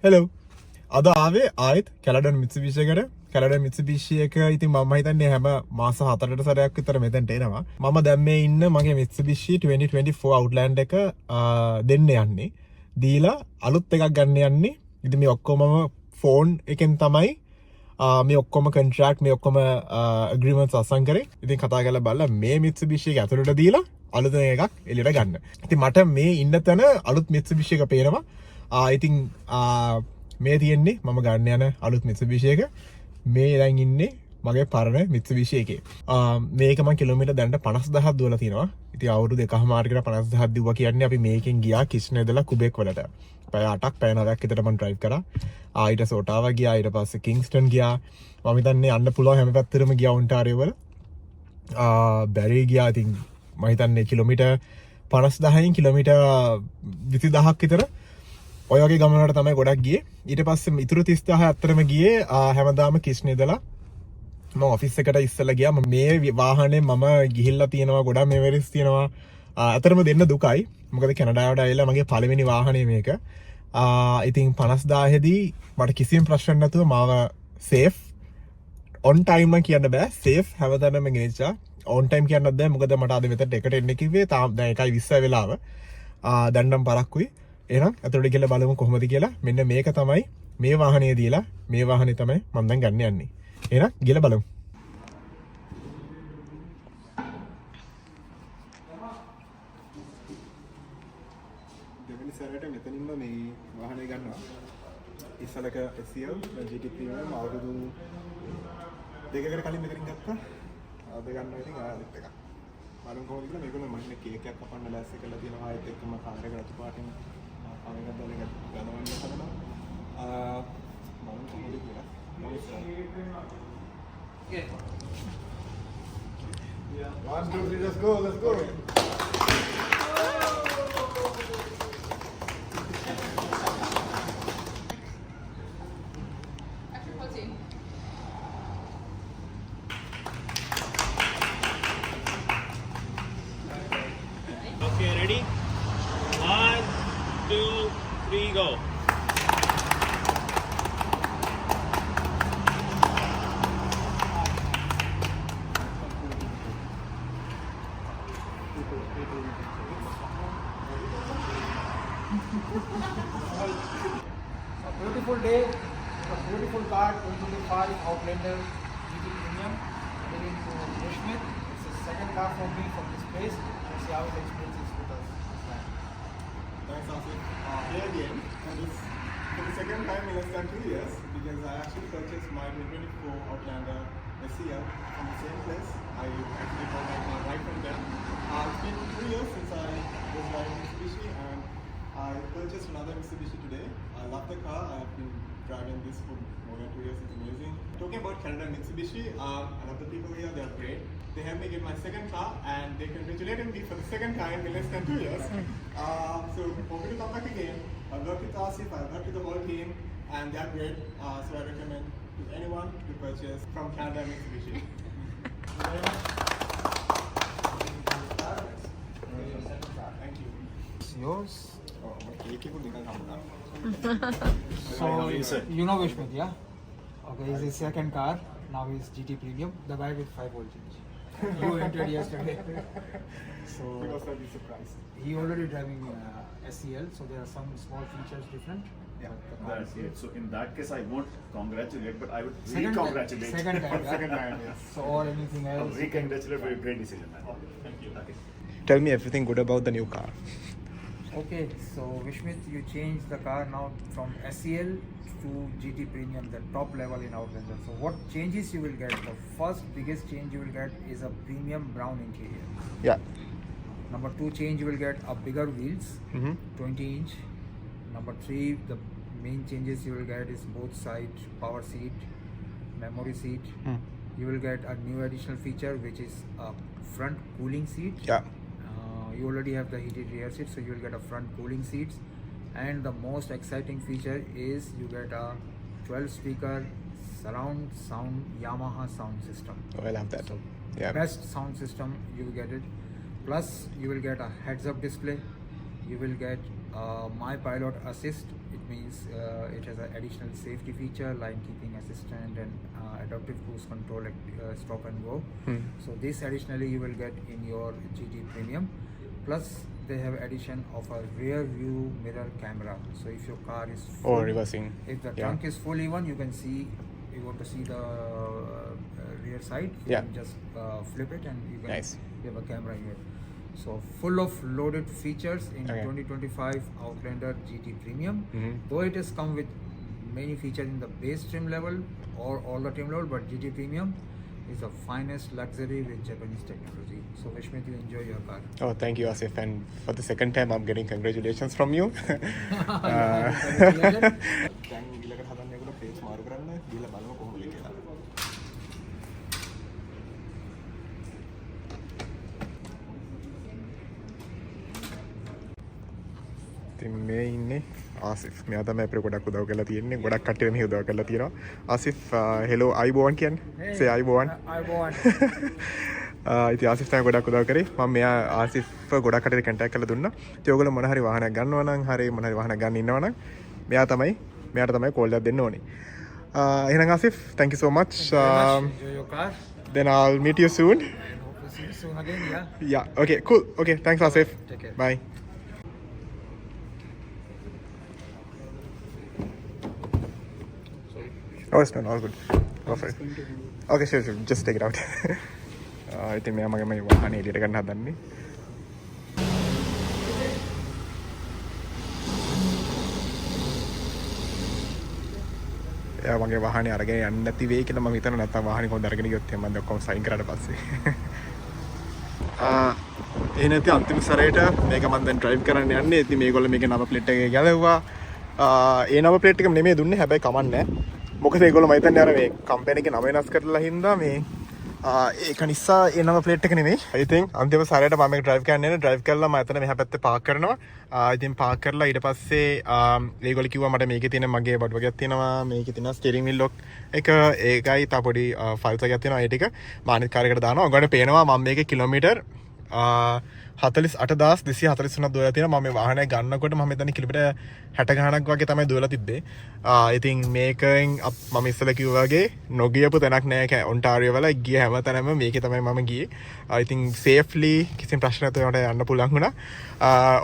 Hello අද ආවේ ආයෙත් කැලඩන් මිත්සුබිෂි එකට. කැලඩන් මිත්සුබිෂි එක ඉතින් මම හිතන්නේ හැම මාස 4කට සැරයක් විතර මෙතනට එනවා. මම දැන් මේ ඉන්න මගේ මිත්සුබිෂි 2024 අවුට්ලෑන්ඩ් එක දෙන්න යන්නේ. දීලා අලුත් එකක් ගන්න යන්නේ. ඉතින් මේ ඔක්කොමම ෆෝන් එකෙන් තමයි මේ ඔක්කොම කොන්ට්‍රැක්ට් මේ ඔක්කොම ඇග්‍රීමන්ට්ස් අසන් කරේ. ඉතින් කතා කරලා බලලා මේ මිත්සුබිෂි එක ඇතුළට දීලා අලුත් එකක් එළියට ගන්න. ඉතින් මට මේ ඉන්න තැන අලුත් මිත්සුබිෂි එක පේනවා. ඉතින් මේ තියෙන්නේ මම ගන්න යන අලුත් මිත්සුබිෂි එක. මේ දැන් ඉන්නේ මගේ පරණ මිත්සුබිෂි එකේ. මේක මම කිලෝමීටර් දැනට 50000ක් දුවලා තියෙනවා. ඉතින් අවුරුදු 1.5 50000ක් දිව්වා කියන්නේ අපි මේකෙන් ගියා කිෂ්ණ ඉඳලා කුබෙක් වලට. පැය 8ක් පැය 9ක් විතර මම ඩ්‍රයිව් කරා. ඊට සෝටාවා ගියා. ඊට පස්සේ කිංස්ටන් ගියා. මම හිතන්නේ යන්න පුළුවන් හැම පැත්තටම ගියා ඔන්ටාරියෝ වල. බැරි ගියා. ඉතින් මම හිතන්නේ කිලෝමීටර් 50000න් කිලෝමීටර් 20000ක් විතර ඔය වගේ ගමනකට තමයි ගොඩක් ගියේ. ඊට පස්සේ ඉතුරු 30000 අතරම ගියේ හැමදාම කිෂ්ණ ඉඳලා මම ඔෆිස් එකට ඉස්සෙල්ලා ගියා. මේ වාහනේ මම ගිහිල්ලා තියෙනවා ගොඩක් මෙමරිස් තියෙනවා. අතරම දෙන්න දුකයි. මොකද කැනඩාවට ආවිලා මගේ පළවෙනි වාහනේ මේක. ඉතින් 50000 දී මට කිසිම ප්‍රශ්න නැතුව මාව සේෆ් ඔන් ටයිම් නම් කියන්න බෑ. සේෆ් හැමතැනම ගෙනිච්චා. ඔන් ටයිම් කියන්නත් බෑ. මොකද මට අද මෙතනට එකට එන්න කිව්වේ. තාම දැන් 1:20 වෙලාව. දැන් නම් පරක්කුයි. එහෙනම් අතට ගිහලා බලමු කොහොමද කියලා. මෙන්න මේක තමයි මේ වාහනේ දීලා මේ වාහනේ තමයි මම දැන් ගන්න යන්නේ. එහෙනම් ගිහලා බලමු. දෙවෙනි සැරේට මෙතනින්ම මේ වාහනේ ගන්නවා. ඉස්සලක SEL GT Premium අවුරුදු දෙකකට කලින් මෙතනින් ගත්තා. අද ගන්නවා ඉතින් ආයෙත් එකක්. බලමු කොහොමද කියලා. මේගොල්ලෝ මම කේක් එකක් කපන්න ලෑස්ති කරලා තියෙනවා. ආයෙත් එක්කම කාර් එක රතු පාටින් ආයෙත් දැන් එක ගලවන්න හදනවා. බලමු කොහොමද කියලා. Yeah. 1 2 3 let's go. Okay, ready? 1, 2, 3, go. A beautiful day, a beautiful car, 2025 Outlander GT Premium, heading to Bushmit. It's the second car for me from this place. Let's see how the experience is with us. Thanks, Asif. Here again, and it's for the second time in less than 2 years because I actually purchased my 2024 Outlander SEL from the same place. I actually bought my car right from there. It's been 2 years since I was driving Mitsubishi and I purchased another Mitsubishi today. I love the car. I have been driving this for more than 2 years. It's amazing. Talking about Canada and Mitsubishi, I love the people here. They are great. They helped me get my second car and they congratulated me for the second time in less than 2 years. So hoping to come back again. I've worked with Asif, I've worked with the whole team and they are great. So I recommend to anyone to purchase from Canada and Mitsubishi. Thank you. It's yours. So, You know Bushmit, yeah? Okay, it's his second car. Now it's GT Premium. The guy with 5 oil change. You entered yesterday. So because I'll be surprised. he already driving SEL, so there are some small features different. Yeah. But the car That's is it. So in that case, I won't congratulate, but I would Second time. re-congratulate. Second time, yeah? Second time, yes. So or anything I'll else. re-congratulate for a great decision, man. Thank you. Okay. Tell me everything good about the new car. Okay, so Vishmit, you changed the car now from SEL to GT Premium, the top level in Outlander. So what changes you will get? The first biggest change you will get is a premium brown interior. Yeah. Number 2 change you will get a bigger wheels, Mm-hmm. 20 inch. Number 3, the main changes you will get is both side power seat, memory seat. You will get a new additional feature which is a front cooling seat. Yeah. You already have the heated rear seat, so you will get a front cooling seats. And the most exciting feature is you get a 12 speaker surround sound Yamaha sound system. Oh, I love that. So Yeah. best sound system, you will get it. Plus you will get a heads up display, you will get My Pilot Assist. It means it has an additional safety feature, line keeping assistant and adaptive cruise control, stop and go. So this additionally you will get in your GT Premium. Plus they have addition of a rear view mirror camera. So if your car is full, reversing. if the trunk is full even, you can see, you want to see the rear side, you Yeah. can just flip it and you can Nice. you have a camera here. So full of loaded features in Okay. 2025 Outlander GT Premium. Though it has come with many features in the base trim level or all the trim level, but GT Premium is the finest luxury with Japanese technology. So Vishmit, you enjoy your car. Oh, thank you, Asif. And for the second time, I'm getting congratulations from you. ඉතින් මේ ඉන්නේ ආසිෆ්. මෙයා තමයි අපිට ගොඩක් උදව් කරලා තියෙන්නේ. ගොඩක් කට්ටිය මෙහි උදව් කරලා තියෙනවා. ආසිෆ් හෙලෝ අයිබෝවන් කියන්නේ. say අයිබෝවන්. I ඉතින් ආසිෆ් තමයි ගොඩක් උදව් කරේ. මම මෙයා ආසිෆ් ගොඩක් කට්ටියට කන්ටැක්ට් කරලා දුන්නා. ඉතින් ඔයගොල්ලෝ මොන හරි වාහනයක් ගන්නවා නම් හරි මොන හරි වාහනයක් ගන්න ඉන්නවා නම් මෙයාට තමයි කෝල් එකක් දෙන්න ඕනේ. එහෙනම් ආසිෆ්, thank you so much. enjoy your car Then I'll meet you soon. and hope to see you soon again. Yeah. Yeah, okay, cool. Okay, thanks Asif. Take care. Bye. Oh, it's not all good. Go for it. Okay, sure. Just take it out. ඉතින් මෙයා මගේ වාහනේ එළියට ගන්න හදන්නේ. එයා මගේ වාහනේ අරගෙන යන්න නැති වෙයි කියලා මම හිතනවා. නැත්තම් වාහනේ කොහොමද අරගෙන ගියොත් එහෙනම් මම ඔක්කොම සයින් කරාට පස්සේ. ඒ නැති අන්තිම සැරේට මේක මම දැන් ඩ්‍රයිව් කරන්න යන්නේ. ඉතින් මේගොල්ලෝ මේකේ නම්බර් ප්ලේට් එක ගැලවුවා. ඒ නම්බර් ප්ලේට් එක නෙමෙයි දුන්නේ. හැබැයි කමන්නේ. මොකද ඒගොල්ලෝ මම හිතන්නේ අර මේ කම්පැනි එකේ නම වෙනස් කරලා හින්දා මේ ඒක නිසා ඒ නම්බර් ප්ලේට් එක නෙමෙයි. ඉතින් අන්තිම සැරේට මම මේක ඩ්‍රයිව් කරන්න යන්නේ. ඩ්‍රයිව් කරලා මම එතන මෙහා පැත්තේ පාක් කරනවා. ඉතින් පාක් කරලා ඊට පස්සේ ඒගොල්ලෝ කිව්වා මට මේකේ තියෙන මගේ බඩු වර්ගයක් තියෙනවා. මේකේ තියෙන ස්ටියරින් වීල් ලොක් එක ඒකයි තා පොඩි ෆයිල්ස් එකක් තියෙනවා. ඒ ටික මම අනිත් කාර් එකට දානවා. ඔයගොල්ලන්ට පේනවා මම මේකේ කිලෝමීටර් 48243 දුවලා තියෙනවා. මම මේ වාහනය ගන්නකොට මම මෙතන කිලෝමීටර් 60 ගණනක් වගේ තමයි දුවලා තිබ්බේ. ඉතින් මේකෙන් මම ඉස්සෙල්ලා කිව්වා වගේ නොගියපු තැනක් නෑ ඔන්ටාරියෝ වල. ගිය හැම තැනම මේකේ තමයි මම ගියේ. ඉතින් සේෆ්ලි කිසිම ප්‍රශ්නයක් නැතුව යන්න පුළුවන් වුණා.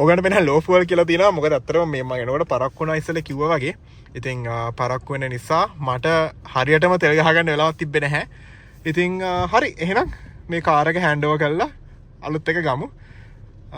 ඔයගොල්ලන්ට මෙන්න ලෝ ෆුවල් කියලා තියෙනවා. මොකද අත්‍තරම මේ මම එනකොට පරක්කු වුණා ඉස්සෙල්ලා කිව්වා වගේ. ඉතින් පරක්කු වෙන නිසා මට හරියටම තෙල් ගහගන්න වෙලාවක් තිබ්බේ නැහැ. ඉතින් හරි එහෙනම් මේ කාර් එක හෑන්ඩ් ඕවර් කරලා අලුත් එක ගමු.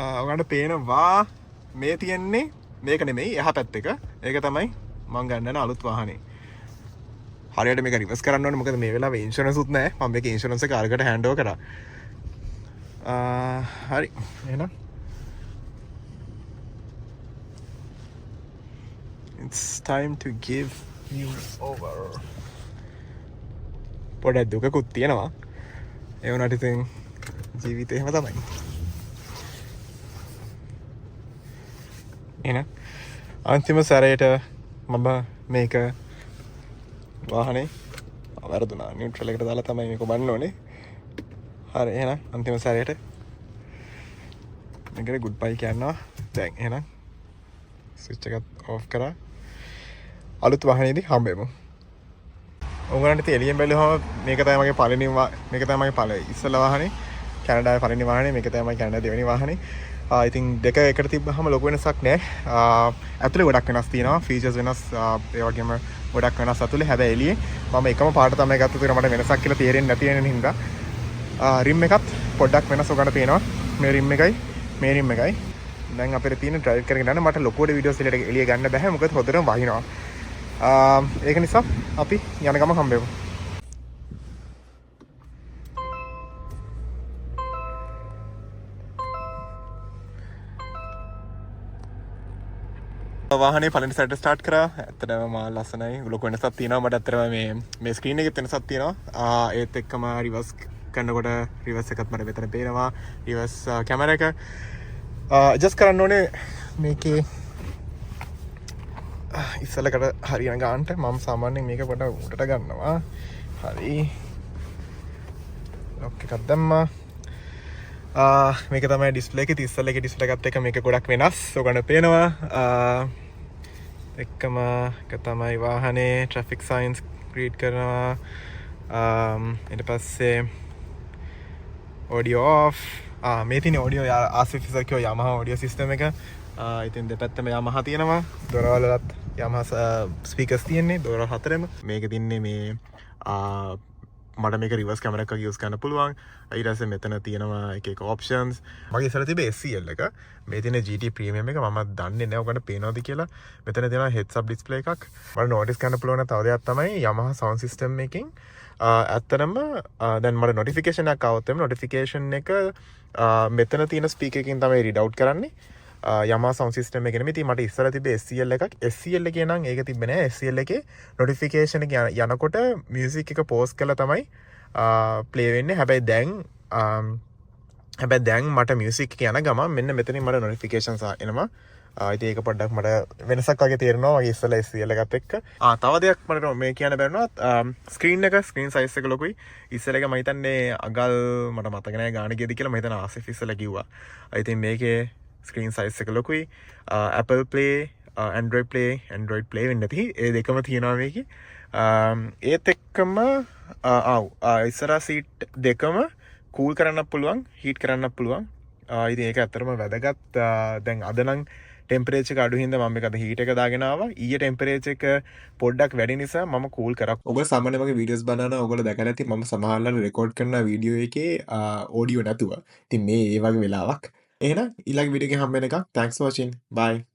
ඔයගොල්ලන්ට පේනවා මේ තියෙන්නේ මේක නෙමෙයි එහා පැත්ත එක. ඒක තමයි මම ගන්න අලුත් වාහනේ. හරියට මේක රිවර්ස් කරන්න ඕනේ. මොකද මේ වෙලාවේ ඉන්ෂුරන්ස් උත් නැහැ. මම මේක ඉන්ෂුරන්ස් එක අරකට හෑන්ඩ් ඕවර් කරා. හරි එහෙනම් it's time to give you over. පොඩක් දුකකුත් තියෙනවා. ඒ වුණාට ඉතින් ජීවිතේ එහෙම තමයි. එහෙනම් අන්තිම සැරේට මම මේක වාහනේ වැරදුනා. නියුට්‍රල් එකට දාලා තමයි මේක බන්න ඕනේ. හරි එහෙනම් අන්තිම සැරේට මේකට ගුඩ් බයි කියනවා. දැන් එහෙනම් ස්විච් එක ඔෆ් කරා. අලුත් වාහනේදී හම්බෙමු. ඔයගොල්ලන්ට එළියෙන් බැලුවම මේක තමයි මගේ පළවෙනි මේක තමයි මගේ පළවෙනි ඉස්සෙල්ලා වාහනේ. කැනඩාවේ පළවෙනි වාහනේ. මේක තමයි කැනඩාවේ දෙවෙනි වාහනේ. ඉතින් දෙක එකට තිබ්බහම ලොකු වෙනසක් නැහැ. ඇතුලේ ගොඩක් වෙනස් තියෙනවා. ෆීචර්ස් වෙනස්, ඒ වගේම ගොඩක් වෙනස් ඇතුලේ. හැබැයි එළියේ මම එකම පාට තමයි ගත්තේ. ඒක මට වෙනසක් කියලා තේරෙන්නේ නැති වෙන හින්දා. රිම් එකත් පොඩ්ඩක් වෙනස් ඔකට පේනවා. මේ රිම් එකයි මේ රිම් එකයි. දැන් අපිට තියෙන ඩ්‍රයිව් කරගෙන යන්න මට ලොකුවට වීඩියෝස් එළිය ගන්න බෑ. මොකද හොඳටම වහිනවා. ඒක නිසා අපි යන ගම හම්බෙමු. වාහනේ පළවෙනි සැරේට ස්ටාර්ට් කරා. ඇත්තටම මා ලස්සනයි. ලොකු වෙනසක් තියෙනවා. මට ඇත්තටම මේ ස්ක්‍රීන් එකෙත් වෙනසක් තියෙනවා. ඒත් එක්කම රිවර්ස් කරනකොට රිවර්ස් එකත් මට මෙතන පේනවා. රිවර්ස් කැමරා එක ජස්ට් කරන්න ඕනේ මේකේ ඉස්සලකට හරියන ගානට. මම සාමාන්‍යයෙන් මේක පොඩ උඩට ගන්නවා. හරි. ලොක් එකක් දැම්මා. මේක තමයි ඩිස්ප්ලේ එක. ඉතින් ඉස්සෙල්ලා එක ඩිස්ප්ලේ එකත් එක්ක මේක ගොඩක් වෙනස්. ඔයගොල්ලෝ පේනවා. එක්කම එක තමයි වාහනේ ට්‍රැෆික් සයින්ස් රීඩ් කරනවා. ඊට පස්සේ audio off. මේ තියෙන audio ආසිෆ් ඉස්සර කිව්වා Yamaha audio system එක. ඉතින් දෙපැත්තම Yamaha තියෙනවා. දොරවලත් Yamaha ස්පීකර්ස් තියෙන්නේ දොර හතරෙම. මේක තින්නේ මේ මට මේක රිවර්ස් කැමරා එකක් යූස් කරන්න පුළුවන්. ඊට පස්සේ මෙතන තියෙනවා එක එක ඔප්ෂන්ස්. මගේ ඉස්සර තිබේ SCL එක. මේ තියෙන GT ප්‍රීමියම් එක මම දන්නේ නැහැ ඔයගොල්ලන්ට පේනවද කියලා. මෙතන තියෙනවා heads up display එකක්. මට නෝටිස් කරන්න පුළුවන් තව දෙයක් තමයි Yamaha sound system එකකින් ඇත්තරම දැන් මට නොටිෆිකේෂන් එකක් આવුත් එම නොටිෆිකේෂන් එක මෙතන තියෙන ස්පීකර් එකකින් තමයි රීඩ් අවුට් කරන්නේ. Yamaha sound system එකේ නෙමෙයි. ඉතින් මට ඉස්සර තිබ්බේ SCL එකක්. SCL එකේ නම් ඒක තිබ්බේ නෑ. SCL එකේ notification එක යනකොට music එක pause කරලා තමයි play වෙන්නේ. හැබැයි දැන් මට music එක යන ගමන් මෙන්න මෙතනින් මට notifications එනවා. ඉතින් ඒක පොඩ්ඩක් මට වෙනසක් වගේ තේරෙනවා මගේ ඉස්සෙල්ලා SCL එකත් එක්ක. තව දෙයක් මට මේ කියන්න බැරිනවා ස්ක්‍රීන් size එක ලොකුයි. ඉස්සෙල්ලා එක මම හිතන්නේ අගල් මට මතක නෑ ගාන කීයද කියලා මම හිතන ආසිෆ් ඉස්සෙල්ලා කිව්වා. ඉතින් මේකේ ස්ක්‍රීන් සයිස් එක ලොකුයි. Apple Play, Android Play වෙන්නේ නැති. ඒ දෙකම තියෙනවා මේකේ. ඒත් එක්කම ඉස්සරහා සීට් දෙකම කූල් කරන්න පුළුවන්, හීට් කරන්න පුළුවන්. ඉතින් ඒක ඇත්තටම වැදගත්. දැන් අද නම් ටෙම්පරේචර් එක අඩු හින්දා මම මේක අද හීට් එක දාගෙන ආවා. ඊයේ ටෙම්පරේචර් එක පොඩ්ඩක් වැඩි නිසා මම කූල් කරා. ඔයගොල්ලෝ සාමාන්‍යයෙන් මගේ වීඩියෝස් බලනවා ඔයගොල්ලෝ දැකලා ඇති මම සමහරවල් රෙකෝඩ් කරන වීඩියෝ එකේ ඔඩියෝ නැතුව. ඉතින් මේ ඒ වගේ වෙලාවක්. එහෙනම් ඊළඟ වීඩියෝ එකේ හම්බ වෙනකම් thanks for watching. Bye.